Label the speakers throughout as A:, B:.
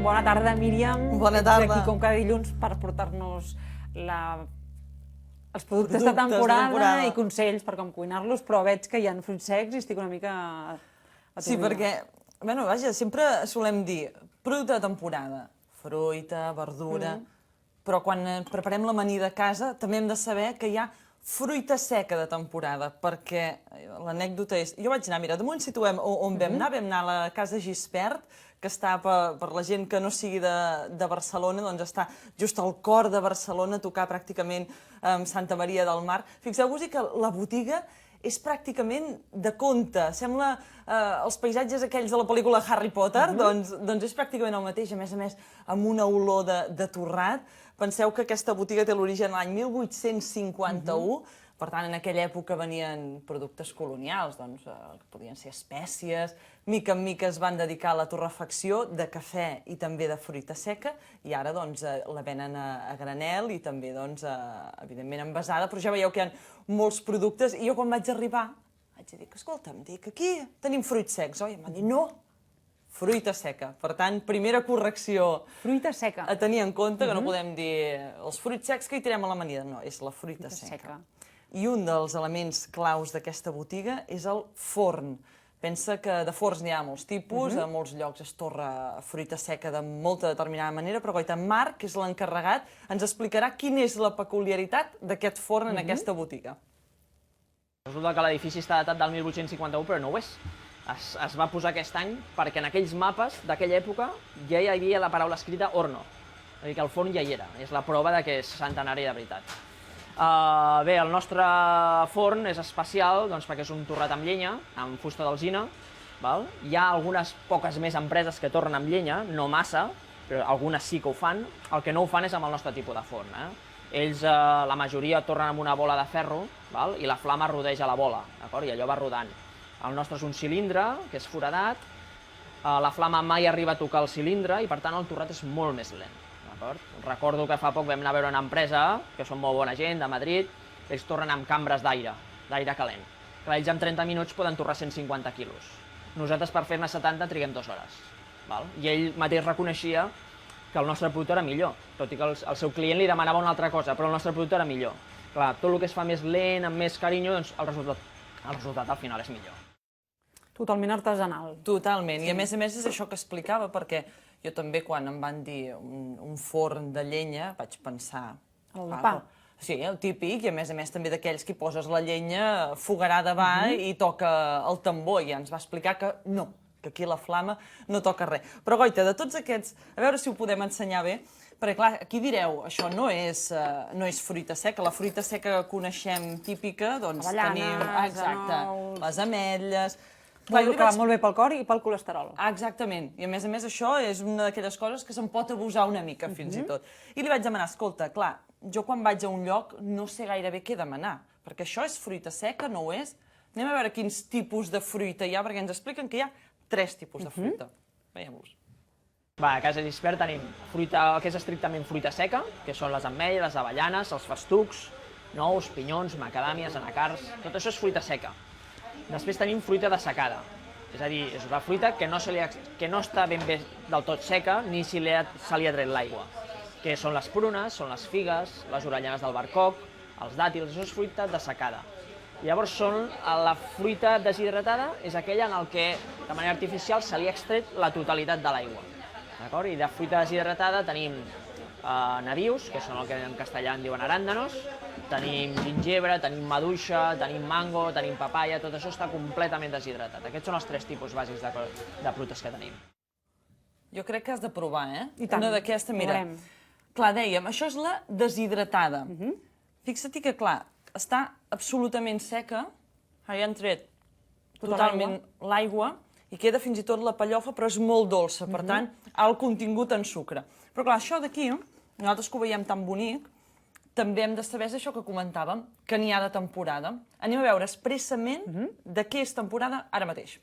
A: Bona tarda, Míriam.
B: Bona tarda.
A: Ets aquí com cada dilluns per portar-nos els productes de temporada i consells per com cuinar-los, però veig que hi ha fruits secs i estic una mica atordida.
B: Sí, perquè, bueno, vaja, sempre solem dir producte de temporada, fruita, verdura, però quan preparem l'amanida a casa també hem de saber que hi ha fruita seca de temporada, perquè l'anècdota és... Jo vaig anar, mira, de moment situem on vam anar a la Casa Gispert, que està per la gent que no sigui de Barcelona, doncs està just al cor de Barcelona, a tocar pràcticament Santa Maria del Mar. Fixeu-vos que la botiga és pràcticament de conte. Sembla els paisatges aquells de la pel·lícula Harry Potter, doncs és pràcticament el mateix, a més, amb una olor de torrat. Penseu que aquesta botiga té l'origen l'any 1851, per tant, en aquella època venien productes colonials, doncs podien ser espècies, mica en mica es van dedicar a la torrefacció de cafè i també de fruita seca, i ara doncs la venen a granel i també, doncs, evidentment envasada, però ja veieu que hi ha molts productes, i jo quan vaig arribar vaig dir, escolta'm, aquí tenim fruits secs, oi? Em van dir, no, fruita seca. Per tant, primera correcció
A: Fruita seca.
B: a tenir en compte, que no podem dir els fruits secs que hi tirem a l'amanida, no, és la fruita seca. I un dels elements claus d'aquesta botiga és el forn. Pensa que de forns n'hi ha molts tipus, a molts llocs es torra fruita seca de molta determinada manera, però goita, Marc, que és l'encarregat, ens explicarà quina és la peculiaritat d'aquest forn en aquesta botiga.
C: Resulta que l'edifici està datat del 1851, però no ho és. Es va posar aquest any perquè en aquells mapes d'aquella època ja hi havia la paraula escrita horno. És a dir, que el forn ja hi era. És la prova que és centenari de veritat. Bé, el nostre forn és especial perquè és un torrat amb llenya, amb fusta d'alzina. Hi ha algunes poques més empreses que torren amb llenya, no massa, però algunes sí que ho fan. El que no ho fan és amb el nostre tipus de forn. Ells, la majoria, torren amb una bola de ferro i la flama rodeja la bola, i allò va rodant. El nostre és un cilindre, que és foradat, la flama mai arriba a tocar el cilindre i, per tant, el torrat és molt més lent. Recordo que fa poc vam anar a veure una empresa, que són molt bona gent, de Madrid, ells torren amb cambres d'aire calent. Clar, ells en 30 minuts poden torrar 150 quilos. Nosaltres, per fer-ne 70, triguem 2 hores. I ell mateix reconeixia que el nostre producte era millor, tot i que el seu client li demanava una altra cosa, però el nostre producte era millor. Clar, tot el que es fa més lent, amb més carinyo, doncs el resultat al final és millor.
A: Totalment artesanal.
B: Totalment, i a més és això que explicava, perquè jo també quan em van dir un forn de llenya vaig pensar...
A: El de pa.
B: Sí, el típic, i a més també d'aquells que hi poses la llenya, fogarà davant i toca el tambor, i ens va explicar que no, que aquí la flama no toca res. Però goita, de tots aquests, a veure si ho podem ensenyar bé, perquè clar, aquí direu, això no és fruita seca, la fruita seca que coneixem típica, doncs tenim... Exacte, les ametlles...
A: Molt bé pel cor i pel colesterol.
B: Exactament, i a més això és una d'aquelles coses que se'n pot abusar una mica, fins i tot. I li vaig demanar, escolta, clar, jo quan vaig a un lloc no sé gairebé què demanar, perquè això és fruita seca, no ho és? Anem a veure quins tipus de fruita hi ha, perquè ens expliquen que hi ha 3 tipus de fruita. Veiem-los.
C: A Casa Gispert tenim fruita que és estrictament fruita seca, que són les ametlles, les avellanes, els festucs, nous, pinyons, macadàmies, anacards, tot això és fruita seca. Després tenim fruita dessecada, és a dir, és una fruita que no està ben bé del tot seca ni se li ha tret l'aigua, que són les prunes, són les figues, les orellades del barcoc, els dàtils, això és fruita dessecada. Llavors la fruita deshidratada és aquella en què de manera artificial se li ha extret la totalitat de l'aigua. I de fruita deshidratada tenim nabius, que són el que en castellà en diuen aràndanos, tenim gingebre, tenim maduixa, tenim mango, tenim papaya, tot això està completament deshidratat. Aquests són els 3 tipus bàsics de fruites que tenim.
B: Jo crec que has de provar,
A: I tant.
B: Una d'aquesta, mira. Clar, dèiem, això és la deshidratada. Fixa-t'hi que, clar, està absolutament seca, hi han tret totalment l'aigua, i queda fins i tot la pellofa, però és molt dolça, per tant, alt contingut en sucre. Però clar, això d'aquí, nosaltres que ho veiem tan bonic, també hem de saber això que comentàvem, que n'hi ha de temporada. Anem a veure expressament de què és temporada ara mateix.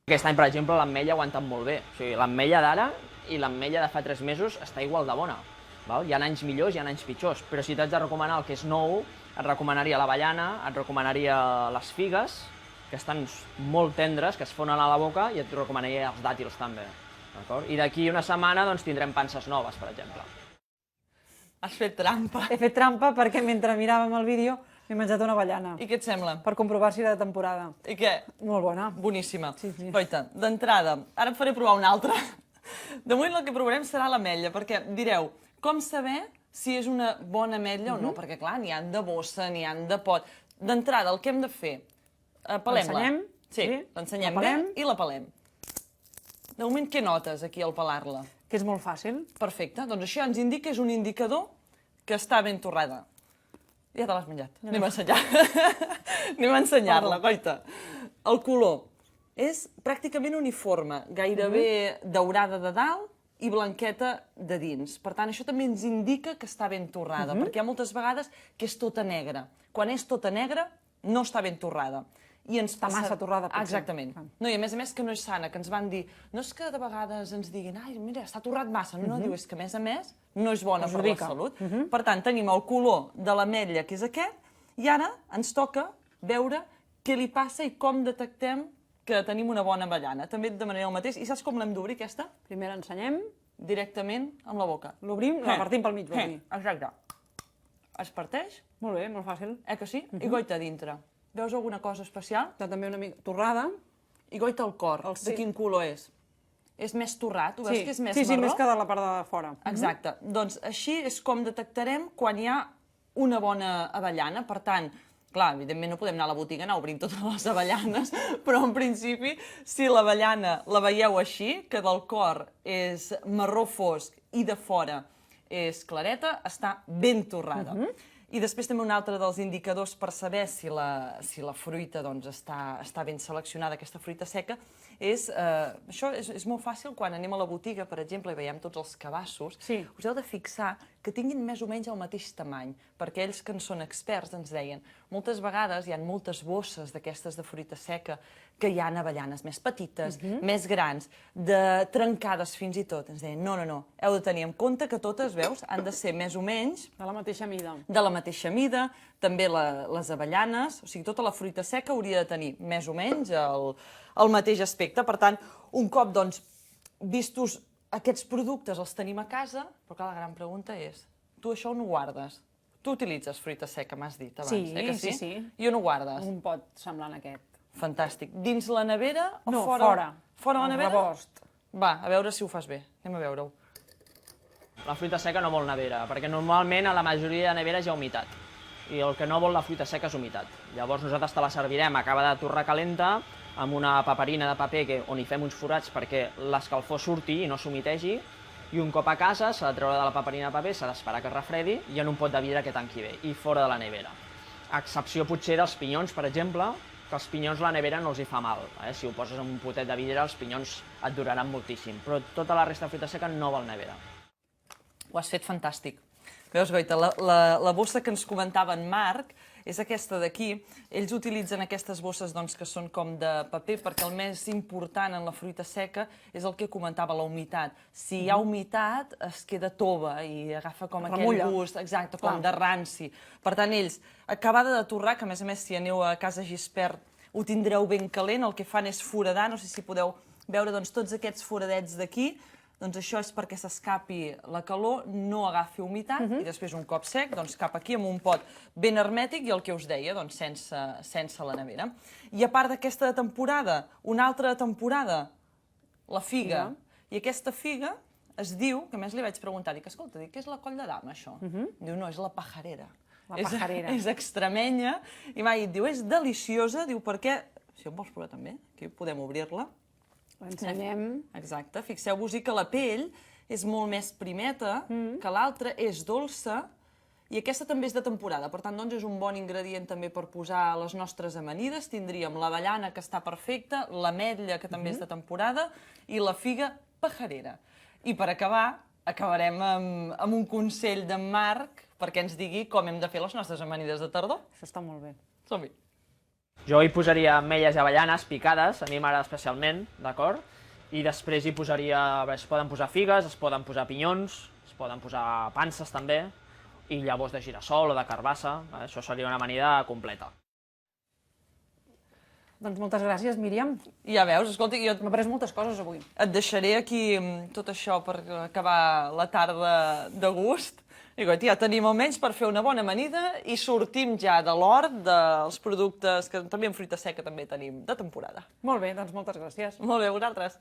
C: Aquest any, per exemple, l'ametlla ha aguantat molt bé. O sigui, l'ametlla d'ara i l'ametlla de fa 3 mesos està igual de bona. Hi ha anys millors i hi ha anys pitjors, però si t'haig de recomanar el que és nou, et recomanaria l'avellana, et recomanaria les figues, que estan molt tendres, que es fonen a la boca, i et recomanaria els dàtils també. I d'aquí una setmana doncs, tindrem panses noves, per exemple.
B: Has fet trampa.
A: He fet trampa perquè mentre miràvem el vídeo m'he menjat una avellana.
B: I què et sembla?
A: Per comprovar si era de temporada.
B: I què?
A: Molt bona.
B: Boníssima.
A: Sí.
B: Goita, d'entrada, ara et faré provar una altra. De moment el que provarem serà l'ametlla, perquè direu, com saber si és una bona ametlla o no? Perquè, clar, n'hi ha de bossa, n'hi ha de pot. D'entrada, el que hem de fer, pelem-la.
A: L'ensenyem?
B: Sí,
A: Sí.
B: l'ensenyem
A: La
B: bé
A: pelem?
B: i la pelem. De moment, què notes aquí al pelar-la?
A: Que és molt fàcil.
B: Perfecte, doncs això ens indica, és un indicador que està ben torrada. Ja te l'has menjat. Anem a ensenyar. Anem a ensenyar-la, goita. El color és pràcticament uniforme, gairebé daurada de dalt i blanqueta de dins. Per tant, això també ens indica que està ben torrada, perquè hi ha moltes vegades que és tota negra. Quan és tota negra, no està ben torrada. I ens
A: Està massa torrada, potser.
B: Exactament. No, i a més que no és sana, que ens van dir, no és que de vegades ens diguin, ai, mira, està torrat massa. No, diu, és que a més, no és bona per la salut. Per tant, tenim el color de l'ametlla, que és aquest, i ara ens toca veure què li passa i com detectem que tenim una bona avellana. També et demanaré el mateix. I saps com l'hem d'obrir, aquesta?
A: Primer l'ensenyem,
B: Directament amb la boca.
A: l'obrim, la partim pel mig, vol dir.
B: Exacte. Es parteix,
A: Molt bé, molt fàcil.
B: que sí? I goita a dintre. Veus alguna cosa especial?
A: Està també una mica torrada.
B: I goita el cor.
A: Sí.
B: De quin color és? És més torrat? Ho veus que és més
A: sí,
B: marró?
A: més que de la part de fora.
B: Exacte. Doncs així és com detectarem quan hi ha una bona avellana. Per tant, clar, evidentment no podem anar a la botiga anar obrint totes les avellanes, però en principi, si l'avellana la veieu així, que del cor és marró fosc i de fora és clareta, està ben torrada. I després també un altre dels indicadors per saber si la fruita doncs, està ben seleccionada, aquesta fruita seca, és, això és molt fàcil quan anem a la botiga, per exemple, i veiem tots els cabassos,
A: Sí.
B: us heu de fixar que tinguin més o menys el mateix tamany, perquè ells que en són experts ens deien moltes vegades hi ha moltes bosses d'aquestes de fruita seca que hi ha avellanes més petites, més grans, de trencades fins i tot. Ens deien, no, heu de tenir en compte que totes, veus, han de ser més o menys
A: De la mateixa mida.
B: de la mateixa mida, també les avellanes, o sigui, tota la fruita seca hauria de tenir més o menys el mateix aspecte. Per tant, un cop, doncs, vistos aquests productes els tenim a casa, però clar, la gran pregunta és, tu això on ho guardes? Tu utilitzes fruita seca, m'has dit abans,
A: Sí,
B: que sí?
A: sí.
B: I on ho guardes?
A: Un pot semblant a aquest.
B: Fantàstic. Dins la nevera o
A: No,
B: fora?
A: fora.
B: Fora la
A: Al
B: nevera?
A: rebost.
B: Va, a veure si ho fas bé. Anem a veure-ho.
C: La fruita seca no vol nevera, perquè normalment a la majoria de neveres hi ha humitat. I el que no vol la fruita seca és humitat. Llavors nosaltres te la servirem, acaba de torrar calenta, amb una paperina de paper on hi fem uns forats perquè l'escalfor surti i no s'humitegi, i un cop a casa s'ha de treure de la paperina de paper, s'ha d'esperar que es refredi i en un pot de vidre que tanqui bé, i fora de la nevera. A excepció potser dels pinyons, per exemple, que els pinyons la nevera no els hi fa mal. Si ho poses en un potet de vidre, els pinyons et duraran moltíssim, però tota la resta de fruita seca no vol nevera.
B: Ho has fet fantàstic. Veus, Goita, la bossa que ens comentava en Marc és aquesta d'aquí. Ells utilitzen aquestes bosses doncs, que són com de paper perquè el més important en la fruita seca és el que comentava, la humitat. Si hi ha humitat, es queda tova i agafa com aquell gust, exacte, com de ranci. Per tant, ells, acabada de torrar, que a més, si aneu a Casa Gispert ho tindreu ben calent, el que fan és foradar, no sé si podeu veure doncs, tots aquests foradets d'aquí, doncs això és perquè s'escapi la calor, no agafi humitat, i després un cop sec, doncs cap aquí amb un pot ben hermètic i el que us deia, doncs sense la nevera. I a part d'aquesta temporada, una altra temporada, la figa. I aquesta figa es diu, que a més li vaig preguntar, dic, escolta, què és la coll de dama, això? Diu, no, és la pajarera.
A: La pajarera.
B: És extremenya, i m'ha dit, diu, és deliciosa, diu, perquè, si em vols provar també, aquí podem obrir-la.
A: L'ensenyem.
B: Exacte, fixeu-vos-hi que la pell és molt més primeta, que l'altra és dolça, i aquesta també és de temporada, per tant, doncs és un bon ingredient també per posar a les nostres amanides. Tindríem l'avellana, que està perfecta, l'ametlla, que també és de temporada, i la figa pajarera. I per acabar, acabarem amb un consell d'en Marc perquè ens digui com hem de fer les nostres amanides de tardor.
A: Això està molt bé.
B: Som-hi.
C: Jo hi posaria ametlles i avellanes picades, a mi m'agrada especialment, d'acord? I després hi posaria, es poden posar figues, es poden posar pinyons, es poden posar panses també, i llavors de girassol o de carbassa, això seria una amanida completa.
A: Doncs moltes gràcies, Míriam.
B: Ja veus, escolta, jo
A: M'ha après moltes coses avui.
B: et deixaré aquí tot això per acabar la tarda de gust. I ja tenim almenys per fer una bona amanida i sortim ja de l'hort dels productes que també en fruita seca també tenim de temporada.
A: Molt bé, doncs moltes gràcies.
B: Molt bé, vosaltres.